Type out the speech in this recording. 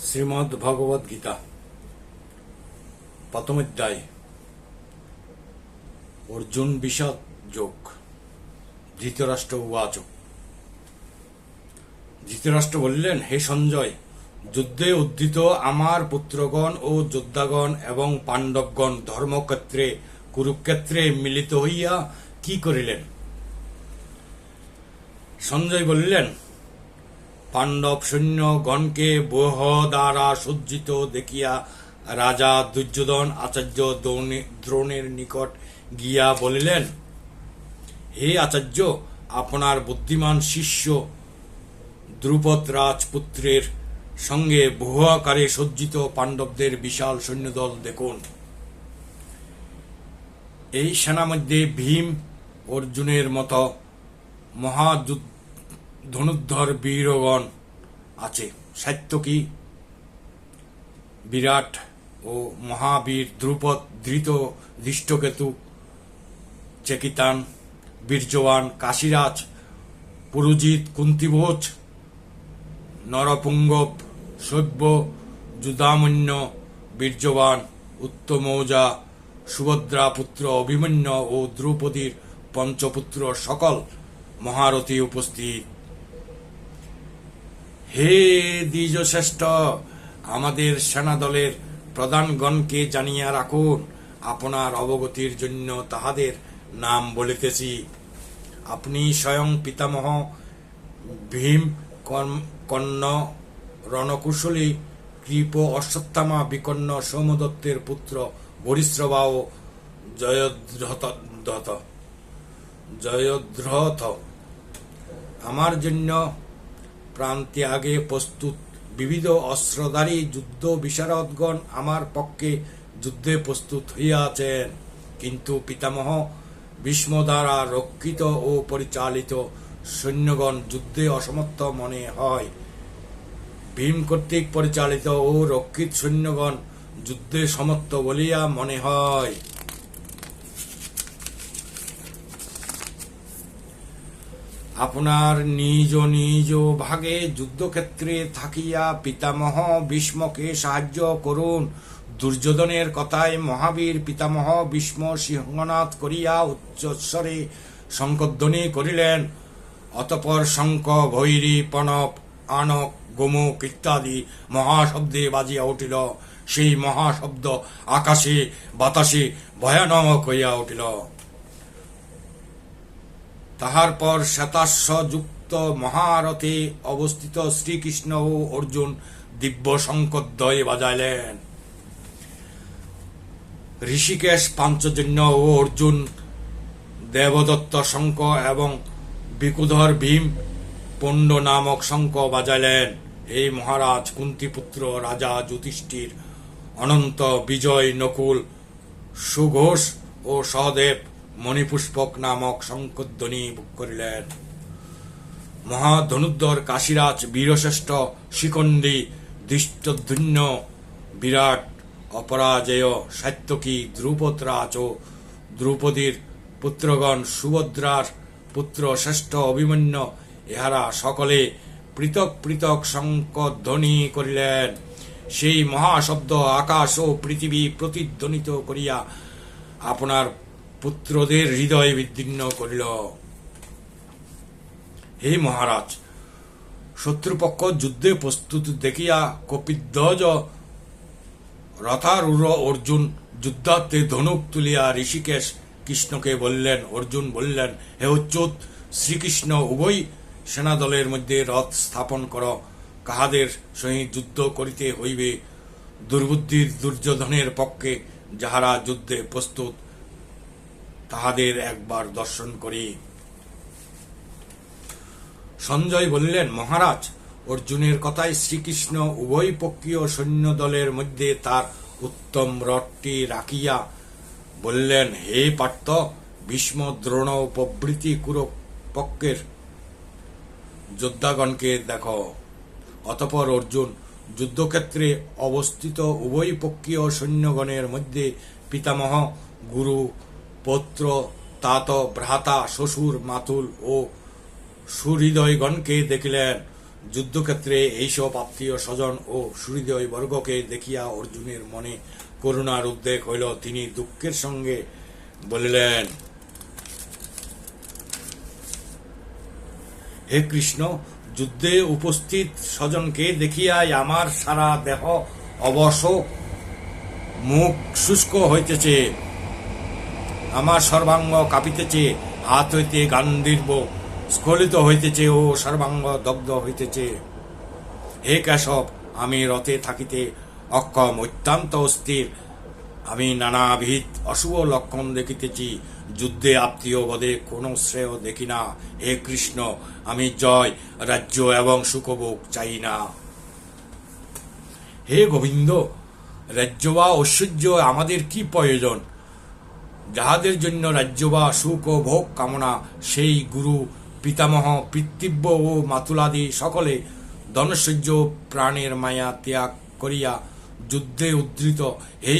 শ্রীমদ্ ভগবদ গীতা প্রথম অধ্যায় অর্জুন বিষাদ যোগ। ধৃতরাষ্ট্র উবাচ। ধৃতরাষ্ট্র বললেন, হে সঞ্জয়, যুদ্ধে উদ্ধৃত আমার পুত্রগণ ও যোদ্ধাগণ এবং পাণ্ডবগণ ধর্মক্ষেত্রে কুরুক্ষেত্রে মিলিত হইয়া কি করিলেন? সঞ্জয় বললেন, পাণ্ডব সৈন্যগণকে বহ দ্বারা সজ্জিত দেখিয়া রাজা দুর্যোধন আচার্য দ্রোণের নিকট গিয়া বলিলেন, হে আচার্য, আপনার বুদ্ধিমান শিষ্য দ্রুপদ রাজপুত্রের সঙ্গে বহু আকারে সজ্জিত পাণ্ডবদের বিশাল সৈন্যদল দেখুন। এই সেনা মধ্যে ভীম, অর্জুনের মতো ধনুর্ধর বীরগণ আছে, সাত্যকী, বিরাট ও মহাবীর দ্রুপদ, ধৃত, ধৃষ্টকেতু, চেকিতান, বীর্যবান, কাশীরাজ, পুরুজিৎ, কুন্তিভোজ, নরপুঙ্গব, শৈব্য, যুধামন্য, বীর্যবান, উত্তমৌজা, সুভদ্রা পুত্র অভিমন্যু ও দ্রৌপদীর পঞ্চপুত্র সকল মহারথী উপস্থিত। হে দ্বিজশ্রেষ্ঠ, আমাদের সেনাদলের প্রধানগণকে জানিয়া রাখুন। আপনার অবগতির জন্য তাহাদের নাম বলিতেছি। আপনি স্বয়ং পিতামহ ভীম, কর্ণ, রণকুশলী, কৃপ, অশ্বত্থামা, বিকর্ণ, সোমদত্তের পুত্র বরিশ্রবা ও জয়দ্রথ আমার জন্য প্রাণত্যাগে প্রস্তুত। বিবিধ অস্ত্রধারী যুদ্ধ বিশারদগণ আমার পক্ষে যুদ্ধে প্রস্তুত হইয়াছেন, কিন্তু পিতামহ ভীষ্ম দ্বারা রক্ষিত ও পরিচালিত সৈন্যগণ যুদ্ধে অসমর্থ মনে হয়। ভীম কর্তৃক পরিচালিত ও রক্ষিত সৈন্যগণ যুদ্ধে সমর্থ বলিয়া মনে হয়। আপনার নিজ নিজ ভাগে যুদ্ধক্ষেত্রে থাকিয়া পিতামহ ভীষ্মকে সাহায্য করুন। দুর্যোধনের কথায় মহাবীর পিতামহ ভীষ্ম সিংহনাদ করিয়া উচ্চস্বরে শঙ্খধ্বনি করিলেন। অতঃপর শঙ্খ, ভৈরী, প্রণব, আনক, গোমুখ ইত্যাদি মহাশব্দে বাজিয়া উঠিল। সেই মহাশব্দ আকাশে বাতাসে ভয়ানক হইয়া উঠিল। তাহার পর শ্বেতাশ্বযুক্ত মহারথে অবস্থিত শ্রীকৃষ্ণ ও অর্জুন দিব্য শঙ্খদ্বয় বাজাইলেন। ঋষিকেশ পাঞ্চজন্য ও অর্জুন দেবদত্ত শঙ্খ এবং বিকুধর ভীম পণ্ড নামক শঙ্খ বাজাইলেন। এই মহারাজ, কুন্তিপুত্র রাজা যুধিষ্ঠির, অনন্ত, বিজয়, নকুল, সুঘোষ ও সহদেব মণিপুষ্পক নামক শঙ্খধ্বনি করিলেন। মহাধনুর্ধর কাশীরাজ, বীরশ্রেষ্ঠ শিখণ্ডী, ধৃষ্টদ্যুম্ন, বিরাট, অপরাজেয়, সাত্যকী, দ্রুপদরাজ ও দ্রৌপদীর পুত্রগণ, সুভদ্রার পুত্র শ্রেষ্ঠ অভিমন্যু, ইহারা সকলে পৃথক পৃথক শঙ্খধ্বনি করিলেন। সেই মহাশব্দ আকাশ ও পৃথিবী প্রতিধ্বনিত করিয়া আপনার পুত্রদের হৃদয় বিদীর্ণ করিল। হে মহারাজ, শত্রুপক্ষ যুদ্ধে প্রস্তুত দেখিয়া কপিধ্বজ রথারূঢ় অর্জুন যুদ্ধার্থে ধনুক তুলিয়া ঋষিকেশ কৃষ্ণকে বললেন। অর্জুন বললেন, হে অচ্যুত, শ্রীকৃষ্ণ, উভয় সেনাদলের মধ্যে রথ স্থাপন কর। কাহাদের সহিত যুদ্ধ করিতে হইবে? দুর্বুদ্ধির দুর্যোধনের পক্ষে যাহারা যুদ্ধে প্রস্তুত, তাহাদের একবার দর্শন করি। সঞ্জয় বললেন, মহারাজ, অর্জুনের কথায় শ্রীকৃষ্ণ উভয় পক্ষীয় সৈন্যদলের মধ্যে তার উত্তম রথটি রাখিয়া বললেন, হে পার্থ, ভীষ্ম, দ্রোণ প্রভৃতি কুরুপক্ষের যোদ্ধাগণকে দেখ। অতঃপর অর্জুন যুদ্ধক্ষেত্রে অবস্থিত উভয় পক্ষীয় সৈন্যগণের মধ্যে পিতামহ, গুরু, পৌত্র, তাত, ভ্রাতা, শ্বশুর, মাতুল ও সুহৃদয়গণকে দেখিলেন। যুদ্ধক্ষেত্রে এইসব আত্মীয় স্বজন ও সুহৃদয় বর্গকে দেখিয়া অর্জুনের মনে করুণার উদ্রেক হইল। তিনি দুঃখের সঙ্গে বলিলেন, হে কৃষ্ণ, যুদ্ধে উপস্থিত স্বজনকে দেখিয়াই আমার সারা দেহ অবশ, মুখ শুষ্ক হইতেছে, আমার সর্বাঙ্গ কাঁপিতেছে, হাত হইতে গান্ডীর্ব স্খলিত হইতেছে ও সর্বাঙ্গ দগ্ধ হইতেছে। হে কেশব, আমি রথে থাকিতে অক্ষম, অত্যন্ত অস্থির, আমি নানাবিধ অশুভ লক্ষণ দেখিতেছি, যুদ্ধে আত্মীয় বধে কোনো শ্রেয় দেখি না। হে কৃষ্ণ, আমি জয়, রাজ্য এবং সুখভোগ চাই না। হে গোবিন্দ, রাজ্য বা ঐশ্বর্য আমাদের কি প্রয়োজন? যাহাদের জন্য রাজ্য বা সুখ ও ভোগ কামনা, সেই গুরু পিতামহ পিতৃব্য ও মাতুলাদি সকলে ধনৈশ্বর্য প্রাণের মায়া ত্যাগ করিয়া যুদ্ধে উদ্ধৃত। এই